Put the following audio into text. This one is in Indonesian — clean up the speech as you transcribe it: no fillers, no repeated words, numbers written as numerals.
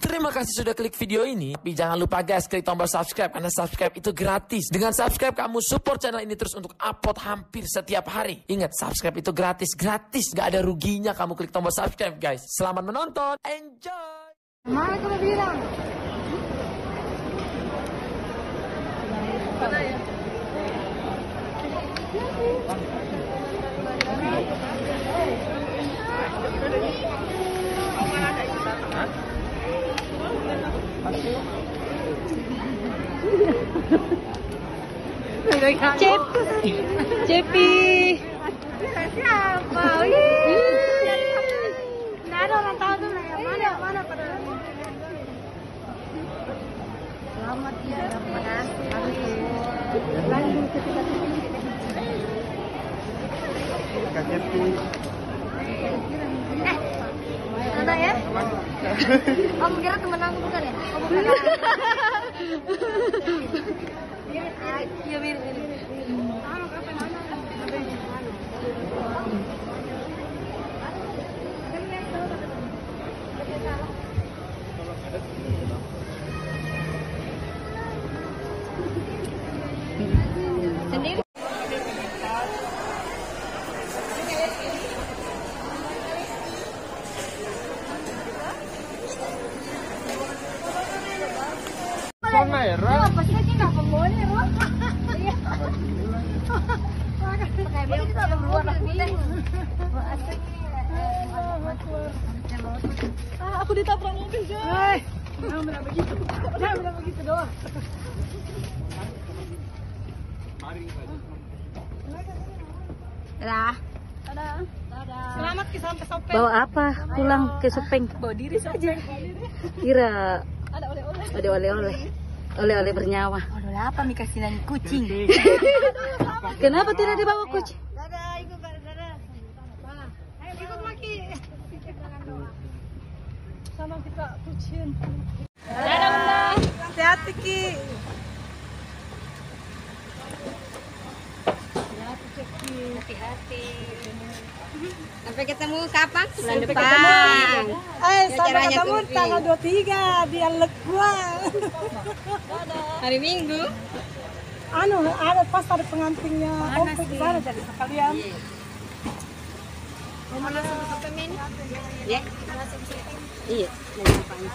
Terima kasih sudah klik video ini. Tapi jangan lupa guys, klik tombol subscribe karena subscribe itu gratis. Dengan subscribe kamu support channel ini terus untuk upload hampir setiap hari. Ingat, subscribe itu gratis. Gratis, gak ada ruginya kamu klik tombol subscribe guys. Selamat menonton, enjoy. Mana kamu bilang? Mana ya? Cepi. Siapa? Nggak ada orang tahu tuh mana pada. Selamat ya, pada lagi ketika Kak Cepi. ada ya? Kamu kira temen aku bukan ya? Kamu bukan. Iya mirip. Sendiri. Merah. Pasti sih nggak boleh, Ro. Iya. Pakai baju itu ada luar putih. Aku ditabrak mobil, Jay. Jangan bilang begitu. Jangan bilang begitu doang. Dah. Dadah. Selamat ke sampai Sopeng. Bawa apa? Pulang ke Sopeng. Bawa diri saja. Kira Ada oleh-oleh. ada oleh-oleh. Oleh-oleh bernyawa. Oleh apa nih kasihan kucing? Kenapa tidak dibawa kucing? Dadah, ikut Kak, dadah. Mana? Ayo ikut Maki. Sama kita kucing. Dadah, Bunda. Hati-hati, Ki. Hati-hati. Sampai ketemu kapan? Bulan Sampai depan. ketemu. Sampai Acaranya ketemu Turki. tanggal 23 di Alek gua. Hari Minggu. Ada pas ada pengantinnya Om di sana jadi sekalian. Mau langsung ke Sopeng ini? Ya. Iya. Mau ngapain?